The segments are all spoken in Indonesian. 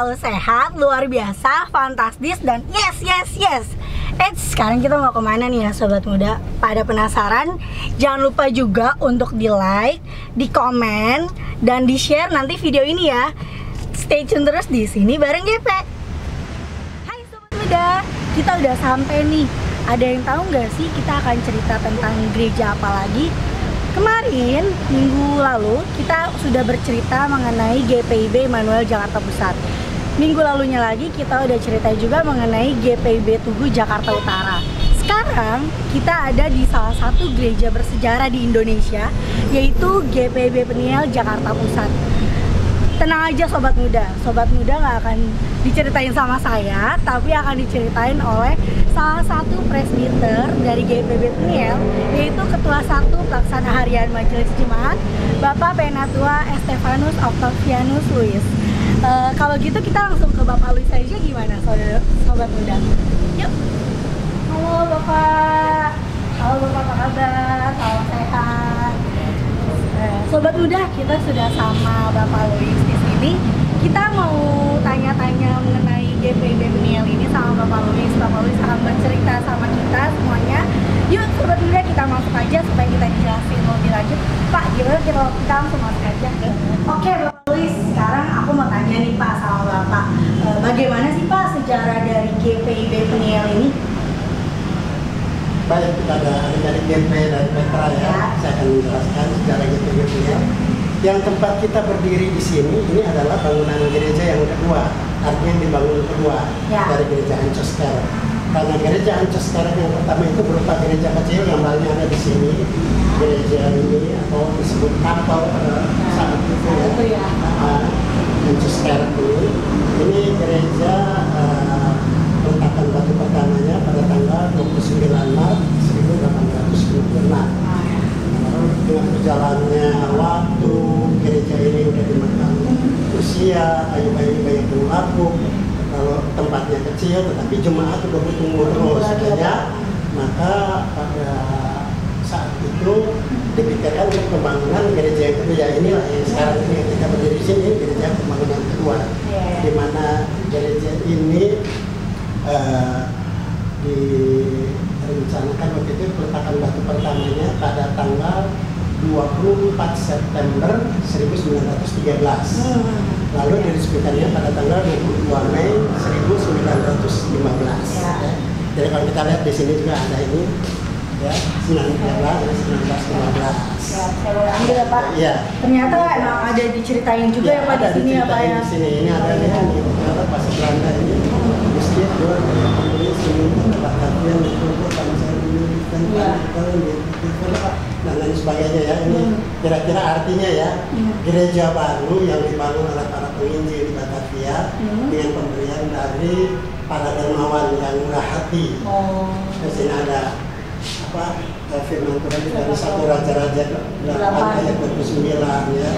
selalu sehat, luar biasa, fantastis, dan yes. Sekarang kita mau kemana nih ya sobat muda? Pada penasaran? Jangan lupa juga untuk di like, di komen, dan di share nanti video ini ya. Stay tune terus di sini bareng GP. Hai sobat muda, kita udah sampai nih. Ada yang tahu nggak sih kita akan cerita tentang gereja apa lagi? Kemarin, minggu lalu, kita sudah bercerita mengenai GPIB Immanuel Jakarta Pusat. Minggu lalunya lagi, kita udah cerita juga mengenai GPIB Tugu Jakarta Utara. Sekarang, kita ada di salah satu gereja bersejarah di Indonesia, yaitu GPIB Peniel Jakarta Pusat. Tenang aja sobat muda nggak akan diceritain sama saya, tapi akan diceritain oleh salah satu presbiter dari GPIB Peniel, yaitu Ketua 1 Pelaksana Harian Majelis Jemaat, Bapak Penatua Estefanus Octavianus Luis. Kalau gitu kita langsung ke Bapak Luis aja, gimana sobat muda? Yuk. Halo Bapak apa kabar? Salam sehat. Sobat muda, kita sudah sama Bapak Luis di sini. Kita mau tanya-tanya mengenai GPIB Peniel ini sama Bapak Luis. Bapak Luis akan bercerita sama kita semuanya. Yuk sobat muda, kita masuk aja supaya kita dijelasin lebih lanjut. Pak, gimana kita langsung masuk aja? Oke Bapak Luis, sekarang aku mau tanya nih Pak sama Bapak, bagaimana sih Pak sejarah dari GPIB Peniel ini? Baik, kepada dari GP dan Petra ya, saya akan menjelaskan sejarah GPIB Peniel. Yang tempat kita berdiri di sini ini adalah bangunan gereja yang kedua, artinya dibangun kedua dari gereja Ancos sekarang. Karena gereja Ancos sekarang yang pertama itu berupa gereja kecil yang banyak ada di sini, gereja ini atau disebut kapel pada saat itu ya. Ancos sekarang ini gereja peletakan batu pertamanya pada tanggal 29 Maret 1856. Dengan berjalannya waktu, gereja ini sudah dimakan usia, kayu-kayu banyak berlaku. Kalau tempatnya kecil, tetapi jemaat sudah bertumbuh terus, maka pada saat itu dipikirkan untuk pembangunan gereja yang kedua. Inilah yang sekarang ini yang kita berdiri di sini, gereja pembangunan kedua, di mana gereja ini direncanakan waktu itu peletakan batu pertamanya pada tanggal 24 September 1913. Lalu diresmikannya pada tanggal 22 Mei 1915. Jadi kalau kita lihat di sini juga ada ini ya, 1915. Saya boleh ambil ya Pak? Iya. Ternyata emang ada diceritain juga ya Pak di sini ya Pak ya? Di sini ini ada ini pas Belanda ini meski dua ini sini Batavia itu bangsa ini dan dan lain sebagainya ya. Ini kira-kira artinya ya, gereja baru yang dibangun oleh para penginjil di Batavia dengan pemberian dari para dermawan yang murah hati. Di sini ada firman Tuhan dari 1 Raja-Raja 8 ayat 29 ya.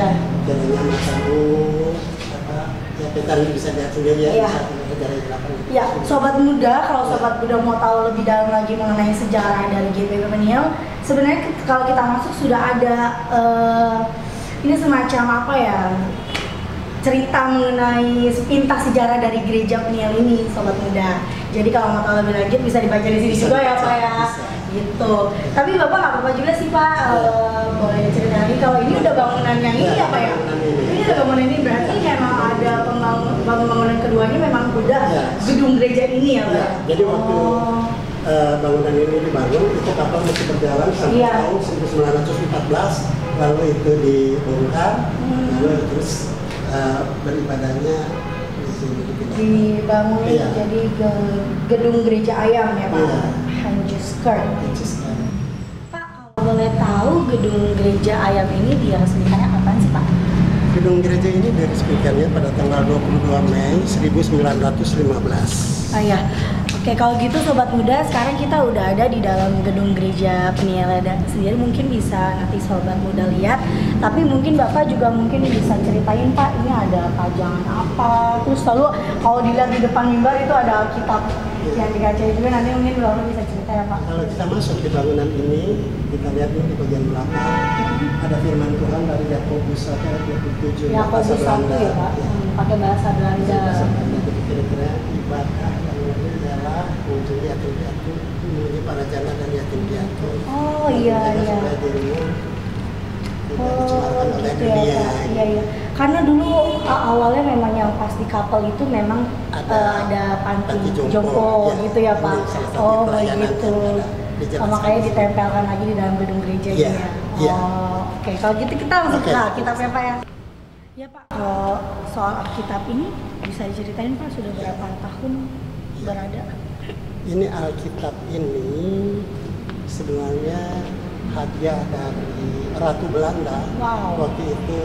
Jadinya makamu ya kita bisa lihat sendiri ya. Ya, sobat muda, kalau sobat muda mau tahu lebih dalam lagi mengenai sejarah dari GPIB Peniel, sebenarnya kalau kita masuk sudah ada ini semacam apa ya, cerita mengenai sepintas sejarah dari gereja Peniel ini sobat muda. Jadi kalau mau tahu lebih lanjut bisa dibaca di sini juga ya Pak ya. Gitu. Tapi Bapak nggak apa-apa juga sih Pak, boleh cerita lagi kalau ini udah bangunan yang ini ya Pak ya? Ini udah bangunan ini berarti memang ada bangunan keduanya memang udah gedung gereja ini ya Pak? Ya, jadi waktu bangunan ini dibangun, itu kapal masih berjalan sampai tahun 1914, lalu itu dibongkar, lalu terus beribadahnya di sini dibangun jadi gedung gereja ayam ya Pak? Hanjusker. Pak, kalau boleh tahu gedung gereja ayam ini diresmikannya kapan sih Pak? Gedung gereja ini diresmikannya pada tanggal 22 Mei 1915. Oh ya, oke kalau gitu sobat muda, sekarang kita udah ada di dalam gedung gereja Peniel dan sendiri, mungkin bisa nanti sobat muda lihat. Tapi mungkin Bapak juga mungkin bisa ceritain Pak, ini ada pajangan apa, terus lalu kalau dilihat di depan mimbar itu ada Alkitab yang dikacain juga, nanti mungkin Bapak bisa cerita ya Pak. Kalau kita masuk di bangunan ini, kita lihat di bagian belakang ada firman Tuhan dari Yakobus 1 ayat 27 Yakobus 1 ya Pak. pakai bahasa Belanda. Jadi kira-kira ibadah yang ini adalah untuk yatim piatu, menuju para janda dan yatim piatu. Oh iya iya. Supaya dirimu tidak dicemarkan oleh gitu dunia. ya, Pak. Iya iya. Karena dulu awalnya memang yang pas di kapal itu memang ada panti jompo gitu ya Pak. Oh begitu. Makanya ditempelkan lagi di dalam gedung gereja ya. Oke. Kalau gitu kita langsung ke Alkitab ya Pak ya. Ya Pak. Soal Alkitab ini bisa diceritain Pak sudah berapa tahun berada? Ini Alkitab ini sebenarnya hadiah dari Ratu Belanda. Wow. Waktu itu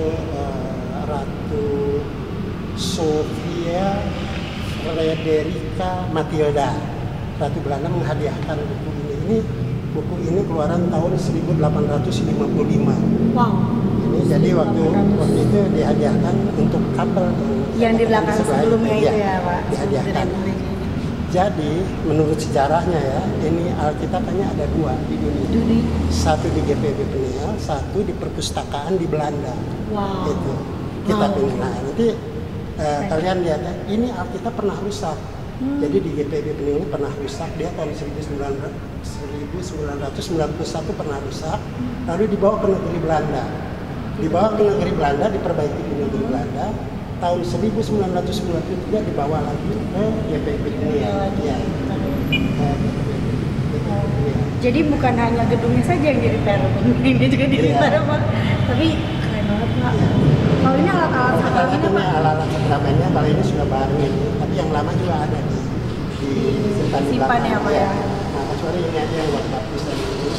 Ratu Sofia Frederica Matilda. Ratu Belanda menghadiahkan buku ini. Buku ini keluaran tahun 1855. Wow. Ini jadi waktu itu dihadiahkan untuk kapal yang di belakang sebelumnya itu ya Pak. Dihadiahkan. Jadi menurut sejarahnya ya, ini Alkitab hanya ada 2 di dunia. Satu di GPB Peniel, satu di perpustakaan di Belanda. Wow. Itu kitab ini. Nah, nanti kalian lihat ya, ini Alkitab pernah rusak. Jadi di GPB Peniel ini pernah rusak, dia tahun 1991 pernah rusak, lalu dibawa ke negeri Belanda. Dibawa ke negeri Belanda, diperbaiki di negeri Belanda. Tahun 1993 dibawa lagi ke GPB Peniel. Ya. Jadi bukan hanya gedungnya saja yang di repair, ini juga di repair Pak. Tapi keren banget Pak. Kalau ini alat-alat sakramennya Pak? Alat-alat sakramennya kalau ini sudah baru ini, tapi yang lama juga ada di simpan ya Pak ya. Nah kecuali ini aja yang buat baptis dan ini.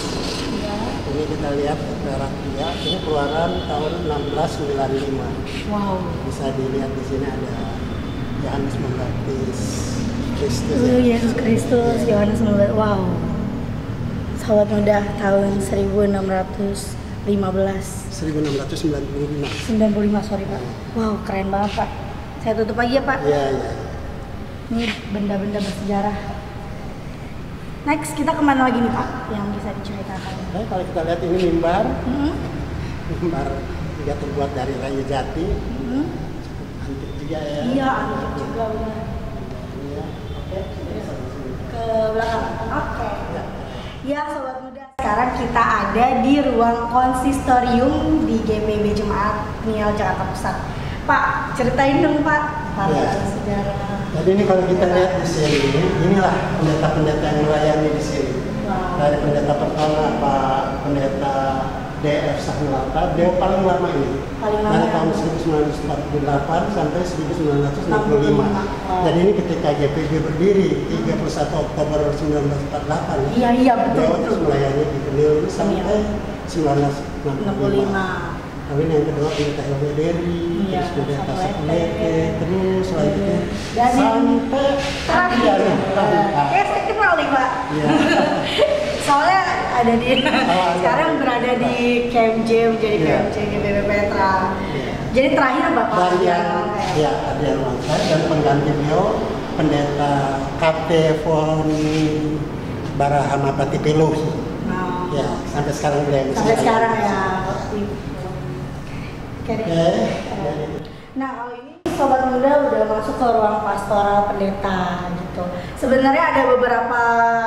Ini kita lihat perak dia, ini keluaran tahun 1695. Wow. Bisa dilihat di sini ada Yohanes Pembaptis Kristus. Yesus Kristus, Yohanes Pembaptis. Wow. Sahabat muda tahun 1615. 1695. Sorry Pak. Wow, keren banget Pak. Saya tutup lagi ya Pak. Iya, iya. Ini benda-benda bersejarah. Next, kita kemana lagi nih Pak yang bisa diceritakan? Nah, kalau kita lihat ini mimbar. Mimbar juga terbuat dari kayu jati. Antik juga ya. Iya, antik juga benar. Iya. Oke. Ke belakang. Oke. Ya, sobat muda. Sekarang kita ada di ruang konsistorium di GPB Jemaat Peniel Jakarta Pusat. Pak, ceritain dong Pak. Sejarah. Jadi ini kalau kita lihat di sini, inilah pendeta-pendeta yang melayani di sini. Wow. Dari pendeta pertama Pak Pendeta DF Sahnulata, dia paling lama ini. Dari tahun 1948 sampai 1965. Jadi ini ketika GPB berdiri 31 Oktober 1948. Iya betul. Dia terus melayani di Peniel sampai 1965. Tapi yang kedua pendeta Helvederi, terus pendeta Sakulete, terus selanjutnya sampai Adiana. Saya kenal nih Pak. Soalnya ada di sekarang berada di KMJ, menjadi KMJ GPB Petra. Jadi terakhir Bapak Adiana Wangsa dan pengganti beliau pendeta KT Foni Barahama Pati Pelohi. Ya, sampai sekarang beliau. Sampai sekarang ya. Nah kalau ini sobat muda udah masuk ke ruang pastoral pendeta gitu. Sebenarnya ada beberapa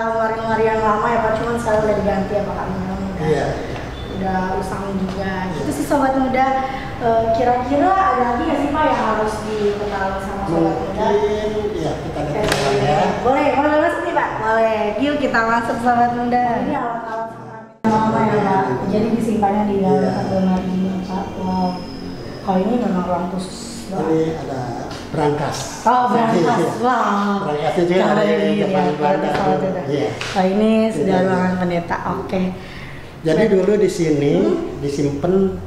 lemari-lemari yang lama ya Pak, cuman sekarang udah diganti ya Pak memang udah usang juga. Itu sih sobat muda. Kira-kira ada lagi nggak sih Pak yang harus diketahui sama sobat muda? Iya, kita lihat ya. Boleh masuk nih Pak. Boleh. Yuk kita masuk sobat muda. Ini alat-alat lama ya Pak. Jadi disimpannya di dalam lemari Pak. Wow. Kalau ini memang ruang khusus. Ini ada brankas. Oh, brankas. Wah. Brankasnya juga ada yang depan Belanda. Oh, ini sudah ruangan pendeta. Oke. Jadi dulu di sini disimpan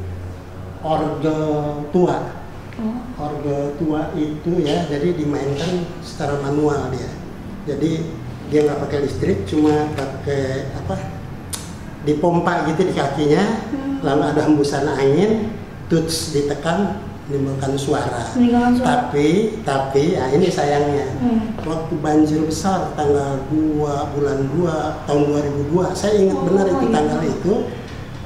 orgel tua. Orgel tua itu ya, jadi dimainkan secara manual dia. Jadi dia nggak pakai listrik, cuma pakai dipompa gitu di kakinya, lalu ada hembusan angin, tuts ditekan menimbulkan suara. Tapi ya ini sayangnya, waktu banjir besar tanggal 2 bulan 2 tahun 2002, saya ingat benar itu tanggal itu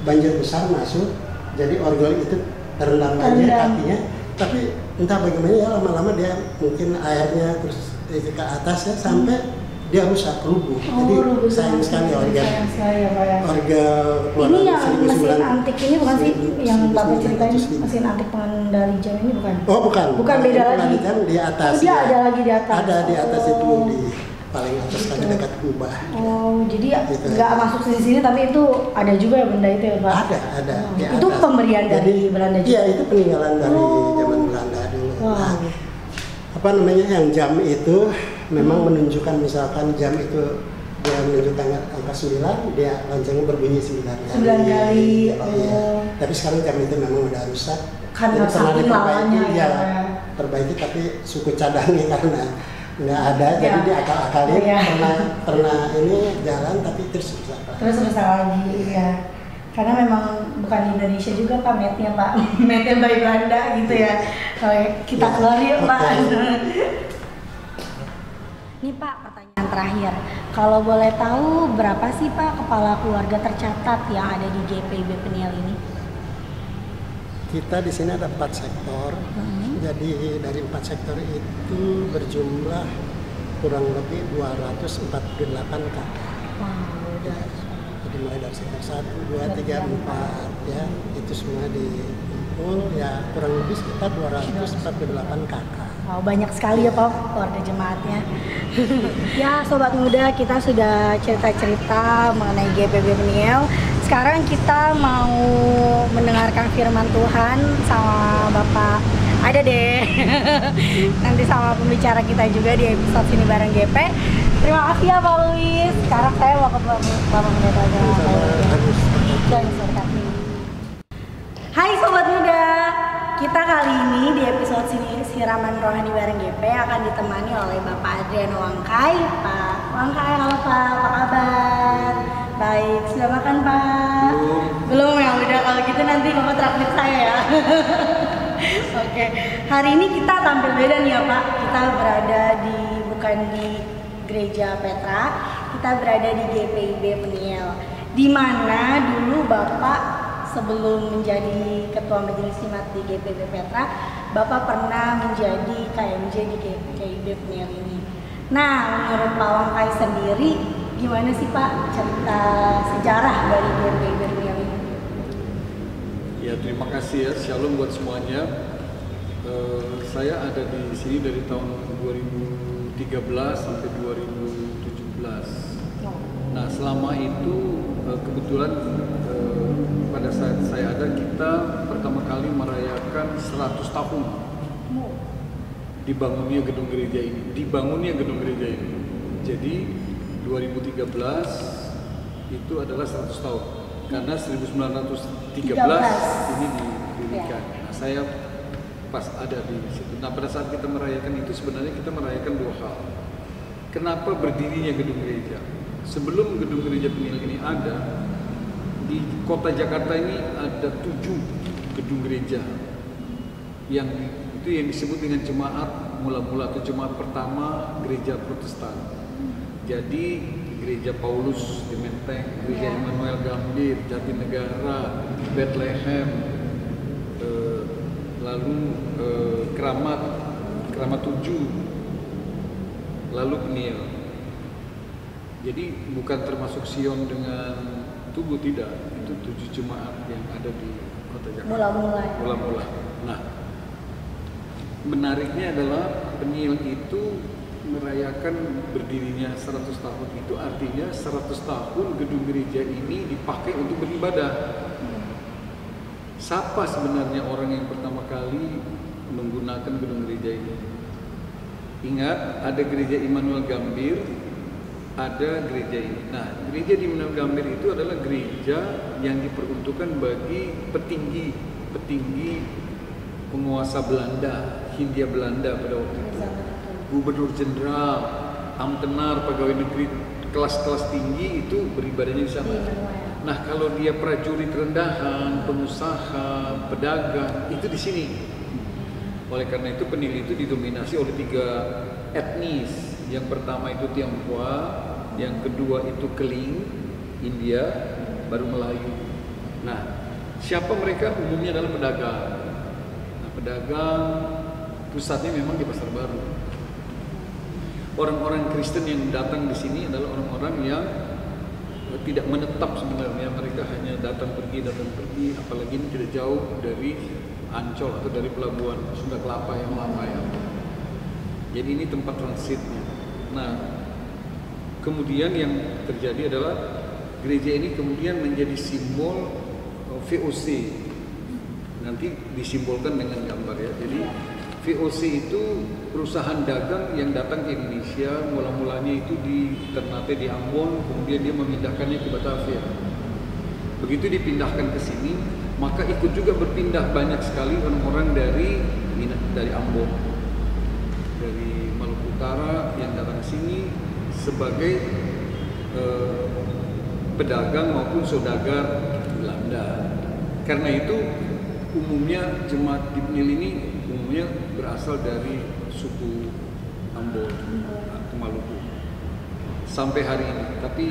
banjir besar masuk, jadi orgel itu terendam banjir kakinya, Tapi entah bagaimana ya lama-lama dia mungkin airnya terus ke atas ya sampai dia rusak, rubuh. Jadi rubuh sayang sekali organ. Sayang sekali ya Pak ya. Organ Ini yang mesin antik ini bukan sih yang Bapak ceritain, 1900. mesin antik pengendali jam ini bukan? Oh bukan. Bukan, beda lagi. Pengendali jam di atas. Oh, dia ya. ada lagi di atas. Ada di atas itu Oh. di paling atas tadi dekat kubah. Oh, jadi Gitu. nggak masuk di sini tapi itu ada juga ya benda itu ya Pak? Ada. Oh. Di Itu atas. pemberian dari Jadi, Belanda juga? Iya, itu peninggalan dari Oh. zaman Belanda dulu. Wah. Nah, apa namanya yang jam itu memang menunjukkan misalkan jam itu dia menunjukkan angka 9, dia loncengnya berbunyi 9 kali. 9 kali. Iya. Oh. Tapi sekarang jam itu memang udah rusak. Karena Jadi pernah saking diperbaiki, lamanya ya, ya. perbaiki tapi suku cadangnya karena nggak ada, jadi Ya. diakal-akalin. Iya. Pernah ini jalan tapi terus rusak. Terus rusak lagi ya. Karena memang bukan di Indonesia juga Pak matnya Pak. Matnya by Belanda gitu ya. Kalau kita Ya, keluar yuk Pak. oke. Ini Pak pertanyaan terakhir. Kalau boleh tahu berapa sih Pak kepala keluarga tercatat yang ada di GPIB Peniel ini? Kita di sini ada 4 sektor. Jadi dari 4 sektor itu berjumlah kurang lebih 248 kakak. Wow, udah. Jadi mulai dari sektor 1, 2, 3, 4 ya, itu semua dikumpul ya kurang lebih sekitar 248 kakak. Wow, banyak sekali ya Pak keluarga jemaatnya. Ya Sobat Muda, kita sudah cerita-cerita mengenai GPIB Peniel. Sekarang kita mau mendengarkan firman Tuhan sama Bapak. Ada deh. Nanti sama pembicara kita juga di episode sini bareng GP. Terima kasih ya Pak Luis. Sekarang saya mau ke Bapak Pendeta aja. Hai Sobat Muda. Kita kali ini di episode sini Siraman Rohani bareng GP akan ditemani oleh Bapak Adriano Wangkai. Pak Wangkai, halo Pak, apa kabar? Baik, sudah makan Pak? Belum ya, udah kalau gitu nanti Bapak traktir saya ya. Oke, hari ini kita tampil beda nih ya Pak. Kita berada bukan di Gereja Petra, kita berada di GPIB Peniel. Di mana dulu Bapak sebelum menjadi Ketua Majelis Jemaat di GPIB Petra, Bapak pernah menjadi KMJ di GPIB Peniel ini. Nah, menurut Pak Wangkai sendiri, gimana sih Pak cerita sejarah dari GPIB Peniel ini? Ya, terima kasih ya, shalom buat semuanya. Saya ada di sini dari tahun 2013 sampai 2017. Nah, selama itu kebetulan pada saat saya ada, kita pertama kali merayakan 100 tahun dibangunnya gedung gereja ini. Jadi 2013 itu adalah 100 tahun karena 1913 ini didirikan. Nah, saya pas ada di situ. Nah, pada saat kita merayakan itu sebenarnya kita merayakan dua hal. Kenapa berdirinya gedung gereja? Sebelum gedung gereja Peniel ini ada, di kota Jakarta ini ada 7 gedung gereja yang itu yang disebut dengan jemaat mula-mula atau jemaat pertama gereja Protestan. Jadi gereja Paulus di Menteng, gereja Immanuel Gambir, Jatinegara, Bethlehem, lalu Keramat 7, lalu Peniel. Jadi bukan termasuk Sion dengan Tugu, tidak, itu 7 jemaat yang ada di kota Jakarta. Mula-mula. Nah, menariknya adalah Peniel itu merayakan berdirinya 100 tahun. Itu artinya 100 tahun gedung gereja ini dipakai untuk beribadah. Siapa sebenarnya orang yang pertama kali menggunakan gedung gereja ini? Ingat, ada gereja Immanuel Gambir, ada gereja ini. Nah, gereja di Immanuel Gambir itu adalah gereja yang diperuntukkan bagi petinggi penguasa Belanda, Hindia Belanda pada waktu itu. Gubernur Jenderal, Amtenar, pegawai negeri kelas-kelas tinggi itu beribadahnya di sana. Nah, kalau dia prajurit rendahan, pengusaha, pedagang, itu di sini. Oleh karena itu Peniel itu didominasi oleh 3 etnis. Yang pertama itu Tionghoa, yang kedua itu Keling, India, baru Melayu. Nah, siapa mereka? Umumnya adalah pedagang. Nah, pedagang, pusatnya memang di Pasar Baru. Orang-orang Kristen yang datang di sini adalah orang-orang yang tidak menetap sebenarnya, mereka hanya datang pergi, apalagi ini tidak jauh dari Ancol atau dari pelabuhan Sunda Kelapa yang lama ya. Jadi ini tempat transitnya. Nah, kemudian yang terjadi adalah gereja ini kemudian menjadi simbol VOC. Nanti disimbolkan dengan gambar ya. Jadi VOC itu perusahaan dagang yang datang ke Indonesia, mula-mulanya itu di Ternate di Ambon, kemudian dia memindahkannya ke Batavia. Begitu dipindahkan ke sini, maka ikut juga berpindah banyak sekali orang-orang dari Ambon, dari Maluku Utara yang datang ke sini sebagai pedagang maupun saudagar Belanda. Karena itu umumnya jemaat di Penil ini umumnya berasal dari suku Ambon atau Maluku sampai hari ini, tapi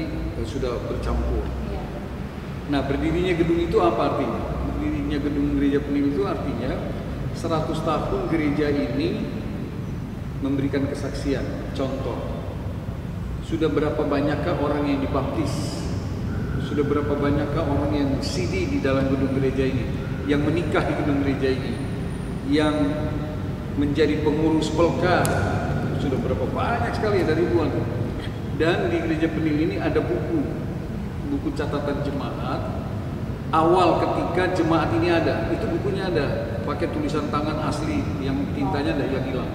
sudah bercampur. Nah, berdirinya gedung itu apa artinya? Berdirinya gedung gereja Penil itu artinya 100 tahun gereja ini memberikan kesaksian. Contoh, sudah berapa banyakkah orang yang dibaptis? Sudah berapa banyakkah orang yang CD di dalam gedung gereja ini, yang menikah di gedung gereja ini, yang menjadi pengurus pelka? Sudah berapa banyak sekali, ada ribuan. Dan di gereja Penil ini ada buku catatan jemaat awal ketika jemaat ini ada, itu bukunya ada, pakai tulisan tangan asli yang tintanya ada yang hilang.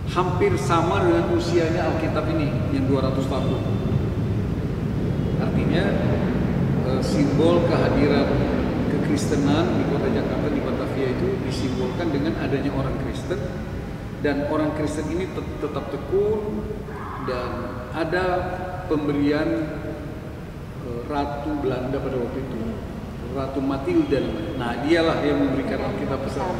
Hampir sama dengan usianya Alkitab ini yang 200 tahun. Artinya simbol kehadiran kekristenan di kota Jakarta, di Batavia itu disimbolkan dengan adanya orang Kristen, dan orang Kristen ini tetap tekun, dan ada pemberian Ratu Belanda pada waktu itu, Ratu Matilda namanya. Nah, dialah yang memberikan Alkitab besar.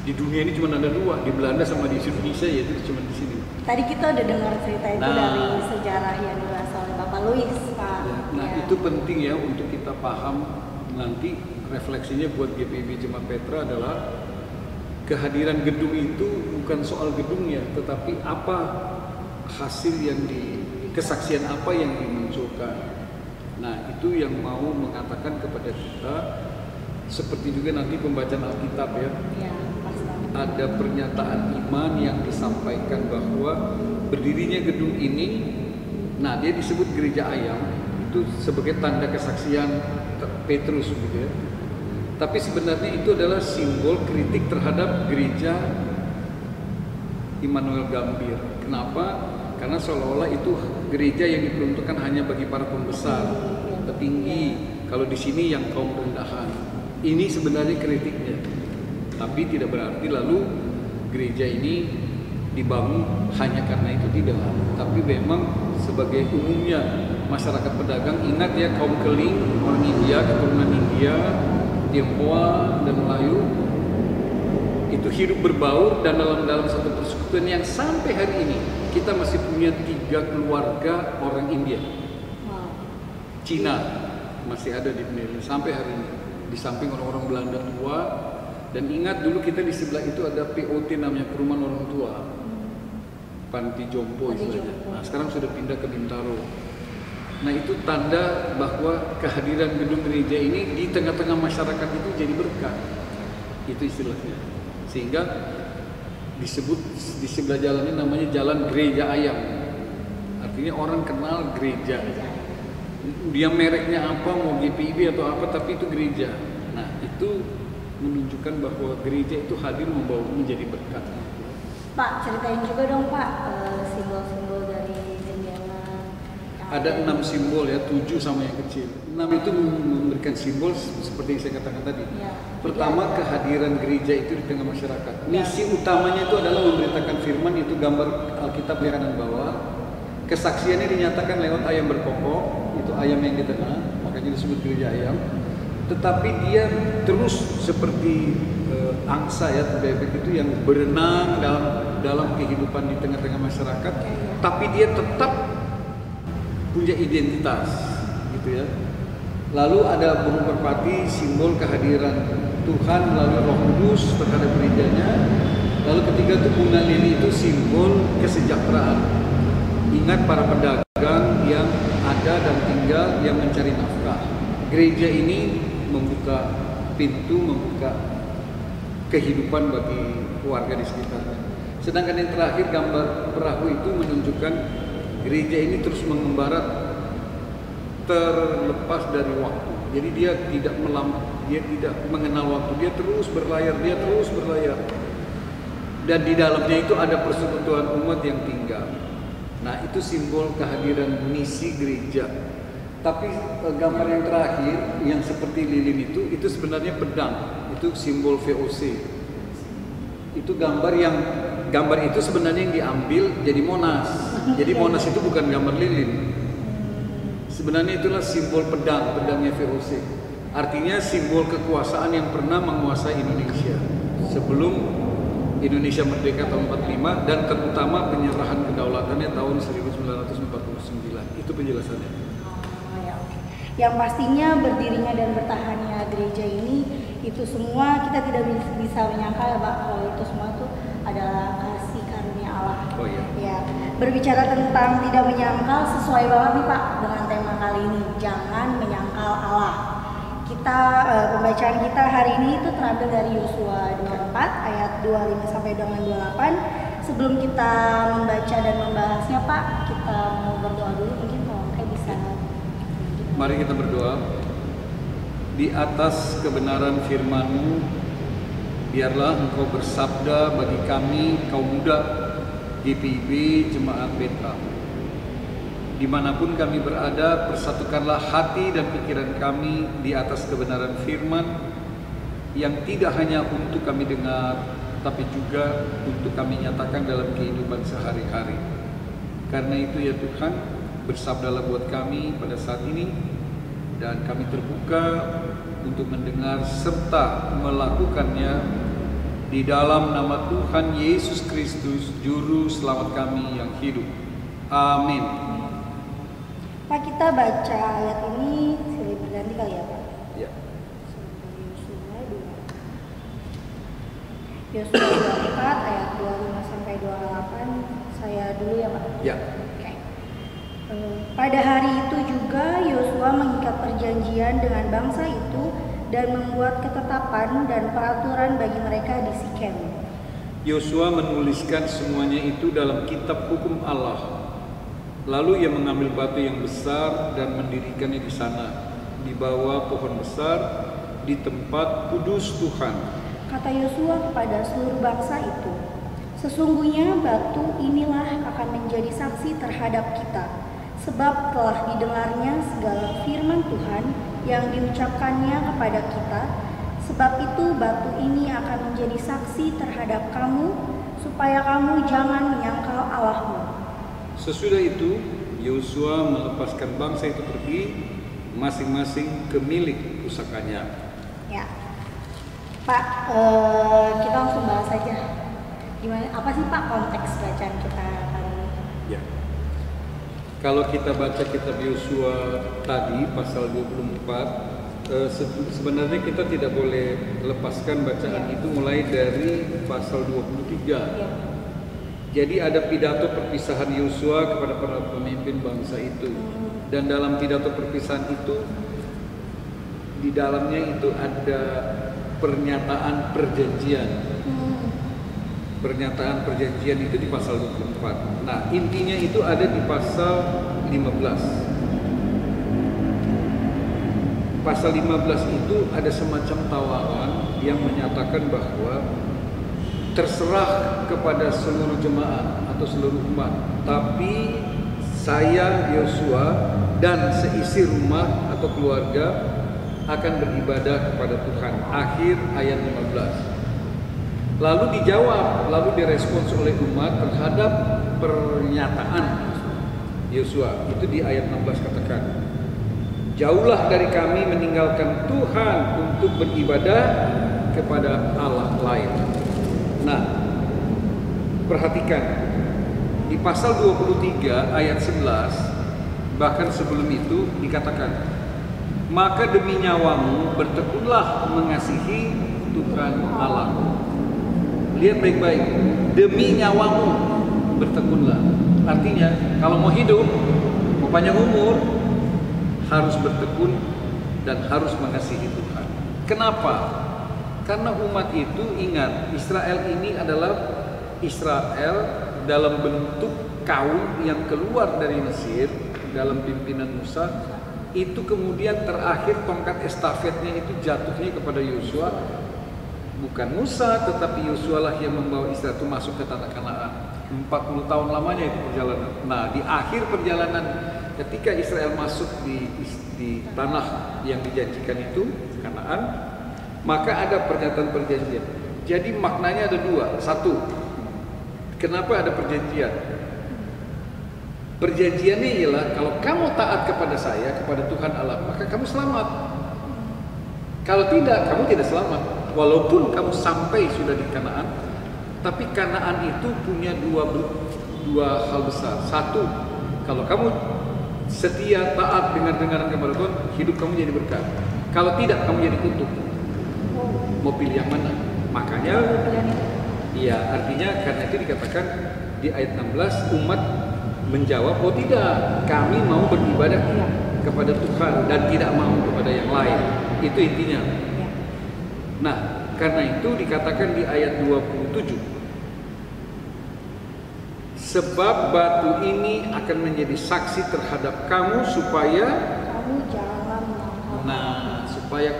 Di dunia ini cuma ada dua, di Belanda sama di Indonesia, yaitu cuma di sini. Tadi kita udah dengar cerita itu dari sejarah yang berasal dari Bapak Louis, Pak. Nah, itu penting ya untuk kita paham. Nanti refleksinya buat GPIB Jemaat Petra adalah kehadiran gedung itu bukan soal gedungnya, tetapi apa hasil yang kesaksian apa yang dimunculkan. Nah, itu yang mau mengatakan kepada kita, seperti juga nanti pembacaan Alkitab ya. Ada pernyataan iman yang disampaikan bahwa berdirinya gedung ini, nah dia disebut gereja ayam, itu sebagai tanda kesaksian Petrus gitu ya. Tapi sebenarnya itu adalah simbol kritik terhadap gereja Immanuel Gambir. Kenapa? Karena seolah-olah itu gereja yang diperuntukkan hanya bagi para pembesar, petinggi. Kalau di sini yang kaum rendahan. Ini sebenarnya kritiknya. Tapi tidak berarti lalu gereja ini dibangun hanya karena itu, tidak. Tapi memang sebagai umumnya masyarakat pedagang, ingat ya, kaum Keling, orang India, keturunan India, Tionghoa dan Melayu itu hidup berbaur dan dalam satu persekutuan yang sampai hari ini kita masih punya 3 keluarga orang India. Cina masih ada di Penil sampai hari ini, di samping orang-orang Belanda tua. Dan ingat dulu kita di sebelah itu ada POT namanya Perumahan Orang Tua, Panti Jompo istilahnya. Nah, sekarang sudah pindah ke Bintaro. Nah, itu tanda bahwa kehadiran gedung gereja ini di tengah-tengah masyarakat itu jadi berkah. Itu istilahnya. Sehingga disebut di sebelah jalannya namanya Jalan Gereja Ayam. Artinya orang kenal gereja. Dia mereknya apa, mau GPIB atau apa, tapi itu gereja. Nah, itu menunjukkan bahwa gereja itu hadir membawa menjadi berkat. Pak, ceritain juga dong Pak simbol-simbol dari jendela. Ada 6 simbol ya, 7 sama yang kecil. 6 itu memberikan simbol seperti yang saya katakan tadi. Ya. Pertama, kehadiran gereja itu di tengah masyarakat. Misi utamanya itu adalah memberitakan firman, itu gambar Alkitab di kanan bawah. Kesaksiannya dinyatakan lewat ayam berkokok, itu ayam yang di tengah, makanya disebut gereja ayam. Tetapi dia terus seperti angsa ya, bebek itu yang berenang dalam kehidupan di tengah-tengah masyarakat, tapi dia tetap punya identitas gitu ya. Lalu ada burung merpati, simbol kehadiran Tuhan melalui Roh Kudus terhadap gerejanya. Lalu ketiga itu bunga lili, itu simbol kesejahteraan. Ingat para pedagang yang ada dan tinggal yang mencari nafkah. Gereja ini membuka pintu, membuka kehidupan bagi warga di sekitarnya. Sedangkan yang terakhir, gambar perahu itu menunjukkan gereja ini terus mengembara terlepas dari waktu. Jadi dia tidak mengenal waktu, dia terus berlayar. Dan di dalamnya itu ada persekutuan umat yang tinggal. Nah, itu simbol kehadiran misi gereja. Tapi gambar yang terakhir yang seperti lilin itu sebenarnya pedang. Itu simbol VOC. Itu gambar itu sebenarnya yang diambil jadi Monas. Jadi Monas itu bukan gambar lilin. Sebenarnya itulah simbol pedangnya VOC. Artinya simbol kekuasaan yang pernah menguasai Indonesia sebelum Indonesia merdeka tahun 45 dan terutama penyerahan kedaulatannya tahun 1949. Itu penjelasannya. Yang pastinya berdirinya dan bertahannya gereja ini itu semua kita tidak bisa menyangka ya Pak, kalau itu semua tuh adalah kasih karunia Allah. Oh iya. Ya, berbicara tentang tidak menyangkal sesuai banget nih Pak dengan tema kali ini, jangan menyangkal Allah. Kita pembacaan kita hari ini itu terambil dari Yosua 24 ayat 25 sampai dengan 28. Sebelum kita membaca dan membahasnya Pak, kita mau berdoa dulu, mungkin kalau kayak bisa. Mari kita berdoa. Di atas kebenaran firman-Mu, biarlah Engkau bersabda bagi kami, kaum muda GPIB Jemaat Petra. Dimanapun kami berada, persatukanlah hati dan pikiran kami di atas kebenaran firman yang tidak hanya untuk kami dengar, tapi juga untuk kami nyatakan dalam kehidupan sehari-hari. Karena itu ya Tuhan, bersabdalah buat kami pada saat ini, dan kami terbuka untuk mendengar serta melakukannya di dalam nama Tuhan Yesus Kristus, Juru Selamat kami yang hidup. Amin. Pak, kita baca ayat ini silih berganti kali ya Pak? Ya. Yosua 24 ayat 25 sampai 28. Saya dulu ya Pak? Ya. Oke. Pada hari itu juga Yosua mengikat perjanjian dengan bangsa itu dan membuat ketetapan dan peraturan bagi mereka di Sikem. Yosua menuliskan semuanya itu dalam kitab hukum Allah. Lalu ia mengambil batu yang besar dan mendirikannya di sana, di bawah pohon besar, di tempat kudus Tuhan. Kata Yosua kepada seluruh bangsa itu, sesungguhnya batu inilah akan menjadi saksi terhadap kita, sebab telah didengarnya segala firman Tuhan yang diucapkannya kepada kita. Sebab itu batu ini akan menjadi saksi terhadap kamu, supaya kamu jangan menyangkal Allahmu. Sesudah itu, Yosua melepaskan bangsa itu pergi, masing-masing ke milik pusakanya. Ya, Pak, kita langsung bahas saja. Gimana? Apa sih Pak konteks bacaan kita kali ini? Ya. Kalau kita baca kitab Yosua tadi pasal 24, sebenarnya kita tidak boleh lepaskan bacaan itu mulai dari pasal 23. Ya. Jadi ada pidato perpisahan Yosua kepada para pemimpin bangsa itu. Dan dalam pidato perpisahan itu, di dalamnya itu ada pernyataan perjanjian. Pernyataan perjanjian itu di pasal 24. Nah, intinya itu ada di pasal 15. Pasal 15 itu ada semacam tawaran yang menyatakan bahwa terserah kepada seluruh jemaat atau seluruh umat, tapi saya Yosua dan seisi rumah atau keluarga akan beribadah kepada Tuhan. Akhir ayat 15. Lalu dijawab, lalu direspons oleh umat terhadap pernyataan Yosua. Itu di ayat 16 katakan, jauhlah dari kami meninggalkan Tuhan untuk beribadah kepada Allah lain. Nah, perhatikan di pasal 23 ayat 11, bahkan sebelum itu dikatakan Maka demi nyawamu bertekunlah mengasihi Tuhan Allahmu. Lihat baik-baik, demi nyawamu bertekunlah. Artinya kalau mau hidup, mau panjang umur, harus bertekun dan harus mengasihi Tuhan. Kenapa? Karena umat itu, ingat, Israel ini adalah Israel dalam bentuk kaum yang keluar dari Mesir dalam pimpinan Musa. Itu kemudian terakhir tongkat estafetnya itu jatuhnya kepada Yosua. Bukan Musa, tetapi Yosua lah yang membawa Israel itu masuk ke tanah Kanaan. 40 tahun lamanya itu perjalanan. Nah, di akhir perjalanan ketika Israel masuk di tanah yang dijanjikan itu, Kanaan, maka ada pernyataan perjanjian. Jadi maknanya ada dua. Satu, kenapa ada perjanjian? Perjanjiannya ialah kalau kamu taat kepada saya, kepada Tuhan Allah, maka kamu selamat. Kalau tidak, kamu tidak selamat. Walaupun kamu sampai sudah di Kanaan, tapi Kanaan itu punya dua hal besar. Satu, kalau kamu setia, taat, dengar-dengaran kepada Tuhan, hidup kamu jadi berkat. Kalau tidak, kamu jadi kutuk. Mau pilih yang mana? Makanya, iya, artinya karena itu dikatakan di ayat 16, umat menjawab, oh tidak, kami mau beribadah kepada Tuhan dan tidak mau kepada yang lain. Itu intinya. Nah, karena itu dikatakan di ayat 27, sebab batu ini akan menjadi saksi terhadap kamu supaya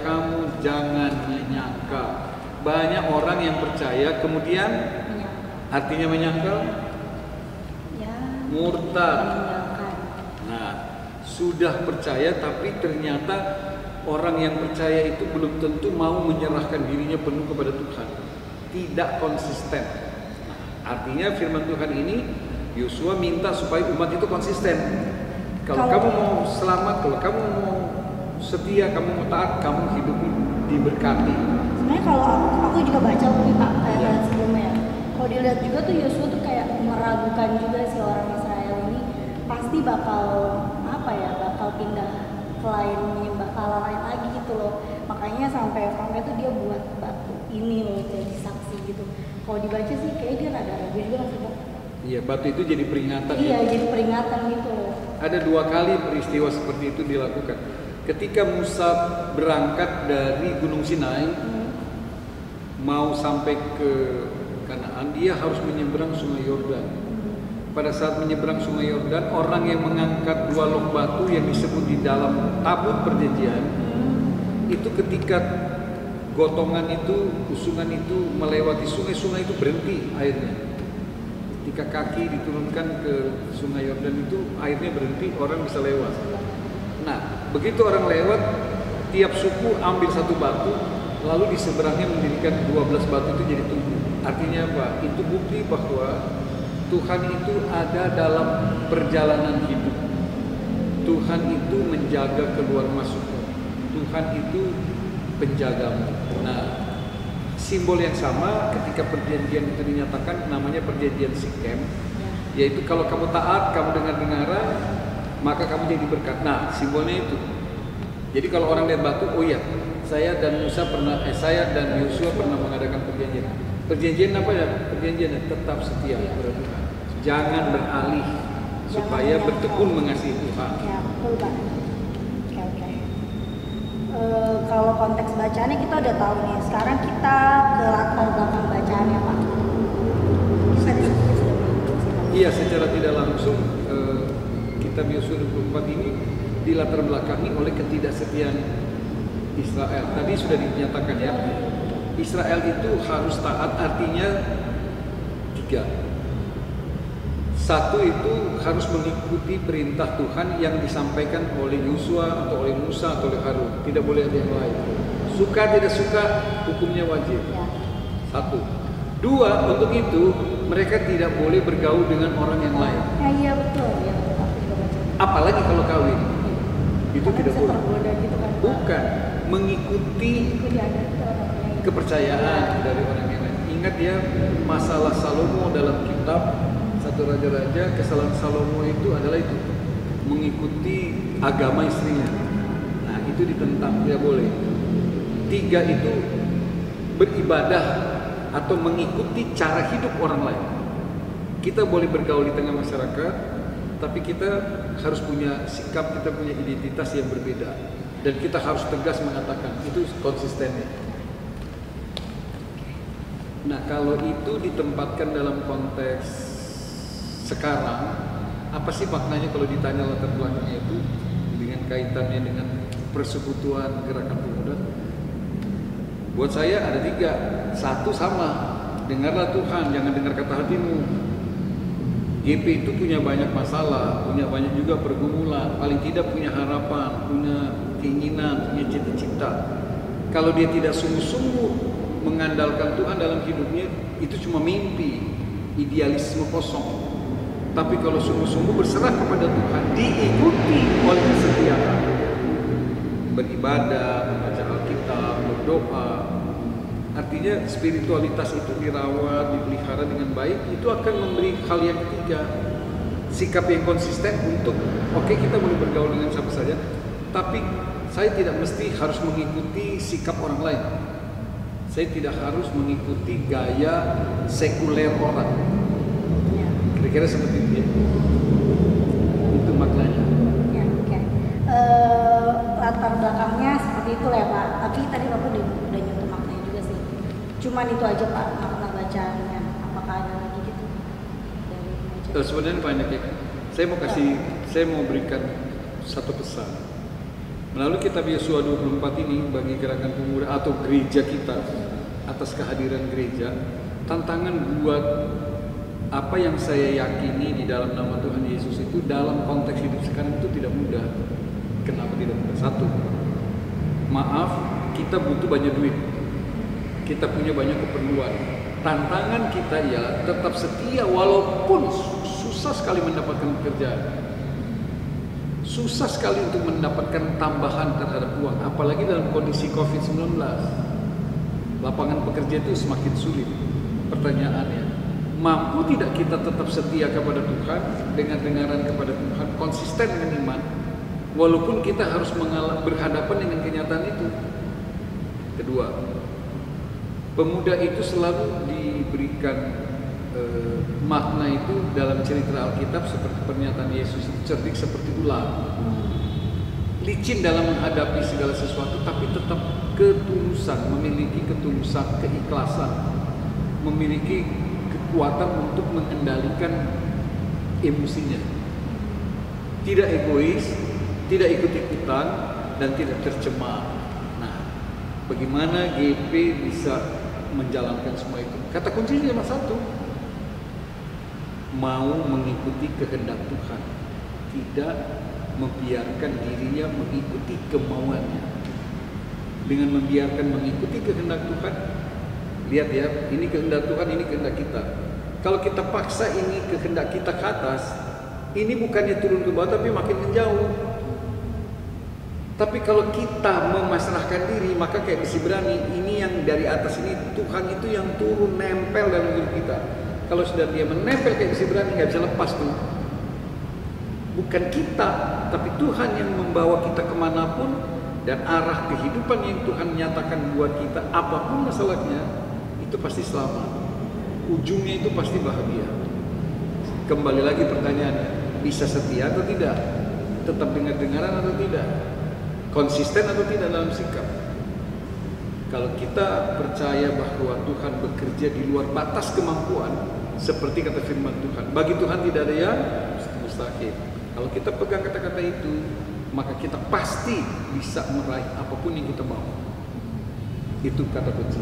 kamu jangan menyangka. Banyak orang yang percaya kemudian artinya menyangkal, murtad. Nah, sudah percaya tapi ternyata orang yang percaya itu belum tentu mau menyerahkan dirinya penuh kepada Tuhan. Tidak konsisten. Artinya firman Tuhan ini, Yosua minta supaya umat itu konsisten. Kalau kamu mau selamat, kalau kamu mau setia, kamu mau taat, kamu hidup diberkati. Sebenarnya kalau aku juga baca lebih Pak sebelumnya. Kalau dilihat juga tuh Yosua tuh kayak meragukan juga si orang Israel ini pasti bakal pindah ke lain, menyembah Allah lain lagi gitu loh. Makanya sampai tuh dia buat batu ini loh jadi saksi gitu. Kalau dibaca sih kayak dia rada ragu juga nggak sih Pak? Iya, batu itu jadi peringatan. Iya, jadi peringatan gitu loh. Ada 2 kali peristiwa seperti itu dilakukan. Ketika Musa berangkat dari Gunung Sinai, mau sampai ke Kanaan, dia harus menyeberang Sungai Yordan. Pada saat menyeberang Sungai Yordan, orang yang mengangkat 2 log batu yang disebut di dalam tabut perjanjian, itu ketika gotongan itu, usungan itu melewati sungai itu berhenti airnya. Ketika kaki diturunkan ke Sungai Yordan itu, airnya berhenti, orang bisa lewat. Nah, begitu orang lewat, tiap suku ambil 1 batu, lalu di seberangnya mendirikan 12 batu itu jadi tugu. Artinya apa? Itu bukti bahwa Tuhan itu ada dalam perjalanan hidup. Tuhan itu menjaga keluar masukmu. Tuhan itu penjagamu. Nah, simbol yang sama ketika perjanjian itu dinyatakan namanya perjanjian Sikem, yaitu kalau kamu taat, kamu dengar-dengaran, maka kamu jadi berkat. Nah, simbolnya itu. Jadi kalau orang lihat batu, oh iya, saya dan Yosua pernah mengadakan perjanjian. Perjanjian apa ya? Perjanjian tetap setia kepada Tuhan. Jangan beralih supaya bertekun mengasihi Tuhan. Ya, betul Pak. Oke. Kalau konteks bacaannya kita udah tahu nih. Sekarang kita ke latar belakang bacaannya Pak. Iya, secara tidak langsung kitab Yosua 24 ini dilatar belakangi oleh ketidaksetiaan Israel. Tadi sudah dinyatakan ya. Israel itu harus taat, artinya 3. 1 itu harus mengikuti perintah Tuhan yang disampaikan oleh Yosua atau oleh Musa atau oleh Harun. Tidak boleh ada yang lain. Suka tidak suka, hukumnya wajib. 1. 2, untuk itu mereka tidak boleh bergaul dengan orang yang lain. Iya betul. Ya, apalagi kalau kawin. Itu tidak boleh. Gitu kan, bukan mengikuti kepercayaan dari orang yang lain. Ingat ya, masalah Salomo dalam kitab 1 Raja-Raja, kesalahan Salomo itu adalah itu, mengikuti agama istrinya. Nah, itu ditentang, tidak boleh. 3 itu beribadah atau mengikuti cara hidup orang lain. Kita boleh bergaul di tengah masyarakat, tapi kita harus punya sikap, kita punya identitas yang berbeda, dan kita harus tegas mengatakan itu konsistennya. Nah, kalau itu ditempatkan dalam konteks sekarang, apa sih maknanya kalau ditanya latar belakangnya itu dengan kaitannya dengan persekutuan gerakan pemuda? Buat saya ada 3. 1 sama, dengarlah Tuhan, jangan dengar kata hatimu. GP itu punya banyak masalah, punya banyak juga pergumulan, paling tidak punya harapan, punya keinginan, punya cita-cita. Kalau dia tidak sungguh-sungguh mengandalkan Tuhan dalam hidupnya, itu cuma mimpi, idealisme kosong. Tapi kalau sungguh-sungguh berserah kepada Tuhan, diikuti oleh kesetiaan, beribadah, membaca Alkitab, berdoa, artinya spiritualitas itu dirawat, dipelihara dengan baik, itu akan memberi hal yang ketiga, sikap yang konsisten untuk kita boleh bergaul dengan siapa saja, tapi saya tidak mesti harus mengikuti sikap orang lain. Saya tidak harus mengikuti gaya sekuler orang. Kira-kira seperti itu ya. Itu maknanya. Ya, oke. Latar belakangnya seperti itu lah ya Pak. Tapi tadi Bapak udah nyentuh maknanya juga sih. Cuman itu aja Pak, makna bacaannya. Apakah ada lagi gitu dari baca? Sebenarnya banyak ya. Saya mau berikan satu pesan. Melalui kitab Yosua 24 ini bagi gerakan pemuda atau gereja kita, atas kehadiran gereja, tantangan buat apa yang saya yakini di dalam nama Tuhan Yesus itu dalam konteks hidup sekarang itu tidak mudah. Kenapa tidak mudah? 1, maaf, kita butuh banyak duit, kita punya banyak keperluan. Tantangan kita ya tetap setia walaupun susah sekali mendapatkan pekerjaan, susah sekali untuk mendapatkan tambahan terhadap uang, apalagi dalam kondisi COVID-19. Lapangan pekerja itu semakin sulit. Pertanyaannya, mampu tidak kita tetap setia kepada Tuhan dengan dengaran kepada Tuhan, konsisten dengan iman, walaupun kita harus berhadapan dengan kenyataan itu? Kedua, pemuda itu selalu diberikan makna itu dalam cerita Alkitab seperti pernyataan Yesus, cerdik seperti ular, licin dalam menghadapi segala sesuatu, tapi tetap ketulusan, memiliki ketulusan, keikhlasan, memiliki kekuatan untuk mengendalikan emosinya, tidak egois, tidak ikut-ikutan, dan tidak tercemar. Nah, bagaimana GP bisa menjalankan semua itu? Kata kuncinya cuma 1, mau mengikuti kehendak Tuhan, tidak membiarkan dirinya mengikuti kemauannya. Dengan membiarkan mengikuti kehendak Tuhan, lihat ya, ini kehendak Tuhan, ini kehendak kita. Kalau kita paksa ini kehendak kita ke atas, ini bukannya turun ke bawah tapi makin menjauh. Tapi kalau kita memasrahkan diri, maka kayak besi berani, ini yang dari atas ini, Tuhan itu yang turun nempel dalam hidup kita. Kalau sudah dia menempel kayak besi berani, nggak bisa lepas tuh. Bukan kita, tapi Tuhan yang membawa kita kemanapun, dan arah kehidupan yang Tuhan nyatakan buat kita, apapun masalahnya, itu pasti selamat. Ujungnya itu pasti bahagia. Kembali lagi pertanyaannya, bisa setia atau tidak? Tetap dengar-dengaran atau tidak? Konsisten atau tidak dalam sikap? Kalau kita percaya bahwa Tuhan bekerja di luar batas kemampuan, seperti kata firman Tuhan, bagi Tuhan tidak ada yang mustahil. Kalau kita pegang kata-kata itu, maka kita pasti bisa meraih apapun yang kita mau. Itu kata kunci.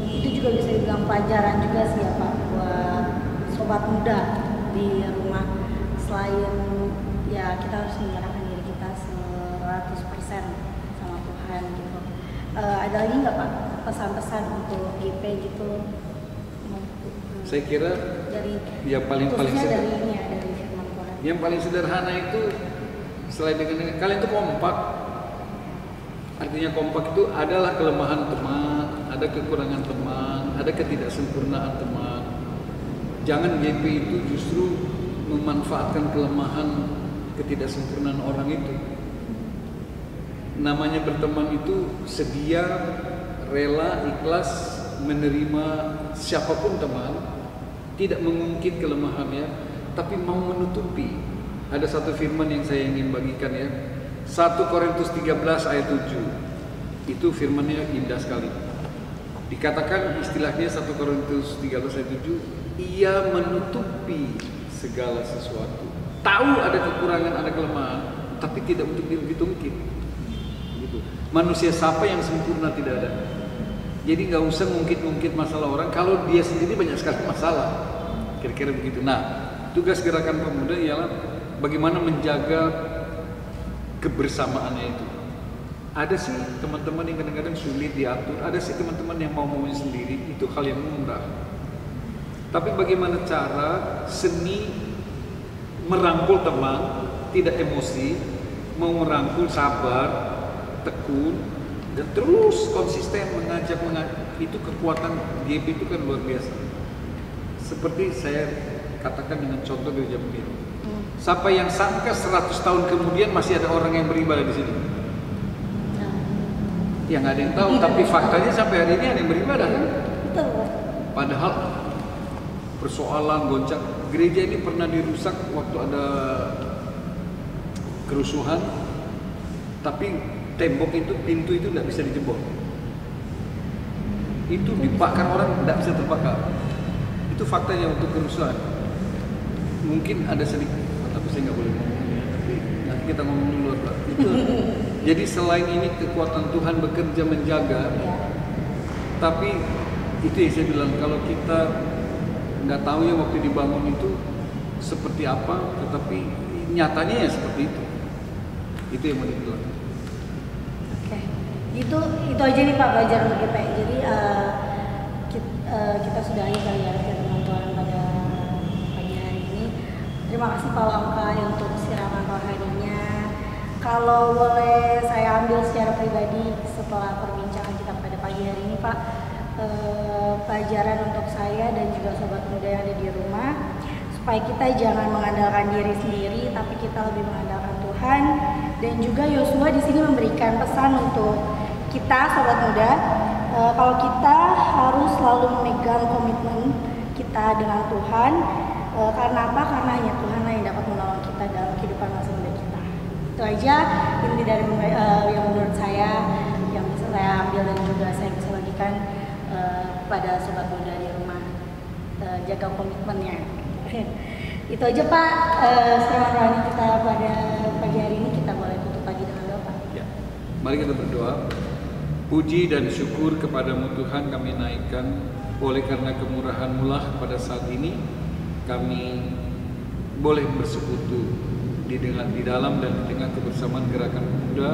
Itu juga bisa dibilang pelajaran juga sih ya Pak, buat sobat muda di rumah. Selain ya kita harus menyerahkan diri kita 100% sama Tuhan gitu. Ada lagi nggak Pak pesan-pesan untuk GP gitu? Saya kira dari yang paling dari ini ya, dari firman Tuhan. Yang paling sederhana itu selain dengan kalian itu kompak. Artinya kompak itu adalah kelemahan teman, ada kekurangan teman, ada ketidaksempurnaan teman. Jangan GP itu justru memanfaatkan kelemahan ketidaksempurnaan orang itu. Namanya berteman itu sedia, rela, ikhlas menerima siapapun teman, tidak mengungkit kelemahannya, tapi mau menutupi. Ada satu firman yang saya ingin bagikan ya, 1 Korintus 13 ayat 7. Itu firmannya indah sekali. Dikatakan istilahnya 1 Korintus 13 ayat 7, ia menutupi segala sesuatu. Tahu ada kekurangan, ada kelemahan, tapi tidak untuk diungkit-ungkit. Gitu. Manusia siapa yang sempurna, tidak ada. Jadi nggak usah ngungkit-ngungkit masalah orang kalau dia sendiri banyak sekali masalah. Kira-kira begitu. Nah, tugas Gerakan Pemuda ialah bagaimana menjaga kebersamaannya itu. Ada sih teman-teman yang kadang-kadang sulit diatur, ada sih teman-teman yang mau-maunya sendiri, itu hal yang lumrah. Tapi bagaimana cara seni merangkul teman, tidak emosi, mau merangkul, sabar, tekun, dan terus konsisten mengajak, itu kekuatan GP itu kan luar biasa. Seperti saya katakan dengan contoh gereja Bendera. Siapa yang sangka 100 tahun kemudian masih ada orang yang beribadah di sini? Yang nggak ada yang tahu, tapi faktanya sampai hari ini ada yang beribadah kan? Padahal persoalan goncang, gereja ini pernah dirusak waktu ada kerusuhan, tapi tembok itu, pintu itu tidak bisa dijebol. Itu dibakar orang, tidak bisa terbakar. Itu faktanya untuk kerusuhan. Mungkin ada sedikit, tapi saya nggak boleh ngomong. Tapi nanti kita ngomong dulu Pak. Itu. Jadi selain ini kekuatan Tuhan bekerja menjaga, tapi itu yang saya bilang, kalau kita nggak tahu ya waktu dibangun itu seperti apa, tetapi nyatanya ya seperti itu. Itu yang mau dibilang. Oke, itu aja nih Pak belajar untuk GP. Jadi kita sudahi kali ya firman Tuhan pada pagi hari ini. Terima kasih Pak Wangka untuk siraman rohaninya. Kalau boleh saya ambil secara pribadi setelah perbincangan kita pada pagi hari ini Pak, pelajaran untuk saya dan juga sobat muda yang ada di rumah, supaya kita jangan mengandalkan diri sendiri, tapi kita lebih mengandalkan Tuhan. Dan juga Yosua di sini memberikan pesan untuk kita sobat muda, kalau kita harus selalu memegang komitmen kita dengan Tuhan. Karena apa? Karena hanya Tuhan yang dapat menolong kita dalam kehidupan masa muda kita. Itu aja inti dari yang menurut saya yang bisa saya ambil dan juga saya bisa bagikan pada sobat muda di rumah, jaga komitmennya. Itu aja Pak, siraman rohani kita pada pagi hari ini. Kita boleh tutup pagi dengan doa Pak. Ya. Mari kita berdoa. Puji dan syukur kepadamu Tuhan kami naikkan, oleh karena kemurahan-Mu lah pada saat ini kami boleh bersekutu di dalam dan di tengah kebersamaan Gerakan Pemuda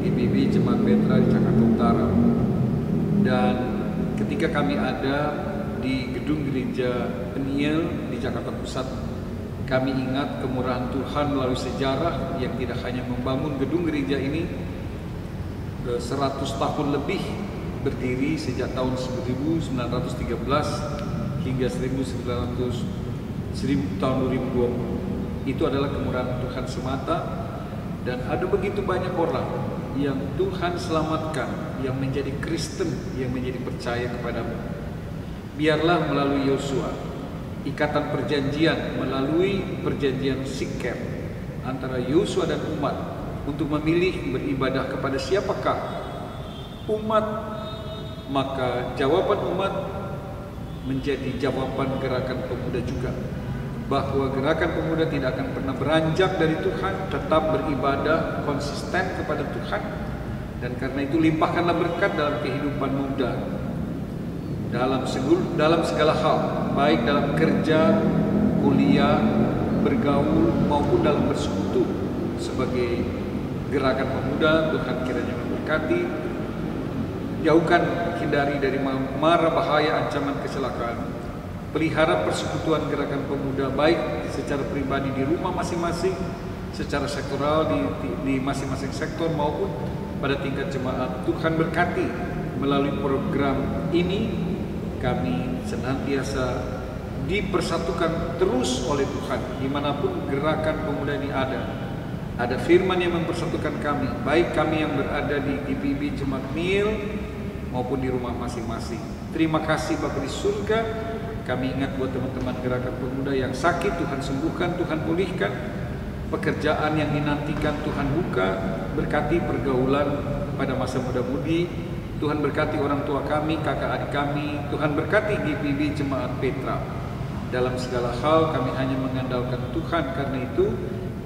IBB Jemaat Petra di Jakarta Utara. Dan ketika kami ada di gedung gereja Peniel di Jakarta Pusat, kami ingat kemurahan Tuhan melalui sejarah yang tidak hanya membangun gedung gereja ini 100 tahun lebih berdiri sejak tahun 1913 hingga tahun 2020. Itu adalah kemurahan Tuhan semata, dan ada begitu banyak orang yang Tuhan selamatkan, yang menjadi Kristen, yang menjadi percaya kepadamu. Biarlah melalui Yosua, ikatan perjanjian, melalui perjanjian Sikem antara Yosua dan umat untuk memilih beribadah kepada siapakah umat, maka jawaban umat menjadi jawaban Gerakan Pemuda juga, bahwa Gerakan Pemuda tidak akan pernah beranjak dari Tuhan, tetap beribadah konsisten kepada Tuhan. Dan karena itu limpahkanlah berkat dalam kehidupan muda, dalam segala hal, baik dalam kerja, kuliah, bergaul, maupun dalam bersekutu sebagai Gerakan Pemuda. Tuhan kiranya memberkati, jauhkan, hindari dari mara bahaya, ancaman kecelakaan. Pelihara persekutuan Gerakan Pemuda, baik secara pribadi di rumah masing-masing, secara sektoral di masing-masing sektor, maupun pada tingkat jemaat. Tuhan berkati melalui program ini, kami senantiasa dipersatukan terus oleh Tuhan dimanapun Gerakan Pemuda ini ada. Ada firman yang mempersatukan kami, baik kami yang berada di GPIB Jemaat Mil maupun di rumah masing-masing. Terima kasih Bapa di surga. Kami ingat buat teman-teman gerakan pemuda yang sakit, Tuhan sembuhkan, Tuhan pulihkan. Pekerjaan yang dinantikan Tuhan buka. Berkati pergaulan pada masa muda-mudi. Tuhan berkati orang tua kami, kakak adik kami. Tuhan berkati GPIB Jemaat Petra. Dalam segala hal kami hanya mengandalkan Tuhan. Karena itu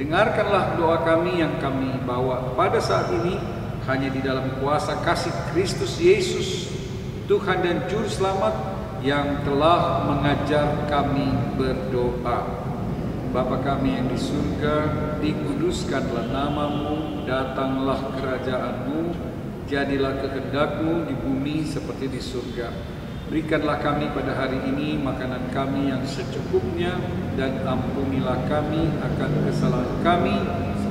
dengarkanlah doa kami yang kami bawa pada saat ini hanya di dalam kuasa kasih Kristus Yesus, Tuhan dan Juru Selamat yang telah mengajar kami berdoa. Bapa kami yang di surga, dikuduskanlah namamu, datanglah kerajaanmu, jadilah kehendak-Mu di bumi seperti di surga. Berikanlah kami pada hari ini makanan kami yang secukupnya, dan ampunilah kami akan kesalahan kami,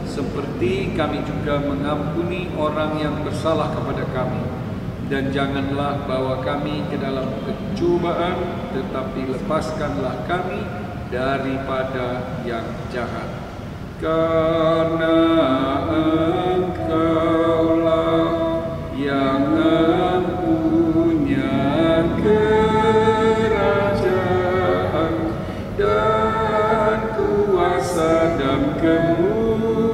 seperti kami juga mengampuni orang yang bersalah kepada kami. Dan janganlah bawa kami ke dalam pencobaan, tetapi lepaskanlah kami daripada yang jahat. Karena Engkaulah yang mempunyai kerajaan dan kuasa dan kemuliaan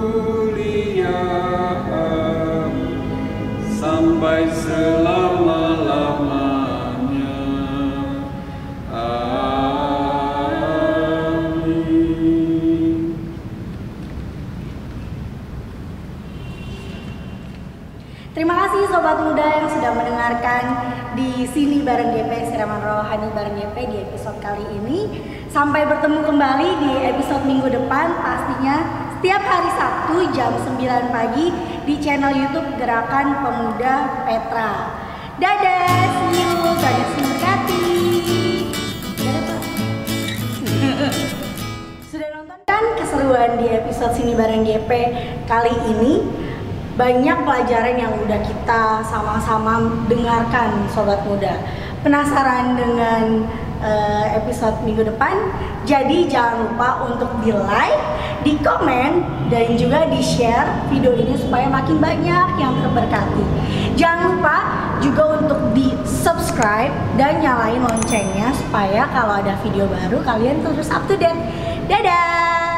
sampai selama-lamanya. Amin. Terima kasih Sobat Muda yang sudah mendengarkan di sini bareng GP, Siraman Rohani bareng GP di episode kali ini. Sampai bertemu kembali di episode minggu depan, pastinya setiap hari Sabtu jam 9 pagi di channel YouTube Gerakan Pemuda Petra. Dadah, see you, God memberkati. Dadah Pak. Sudah nonton kan keseruan di episode sini bareng GP kali ini? Banyak pelajaran yang udah kita sama-sama dengarkan Sobat Muda. Penasaran dengan episode minggu depan? Jadi jangan lupa untuk di like, di komen, dan juga di share video ini supaya makin banyak yang terberkati. Jangan lupa juga untuk di subscribe dan nyalain loncengnya supaya kalau ada video baru kalian terus up to date. Dadah!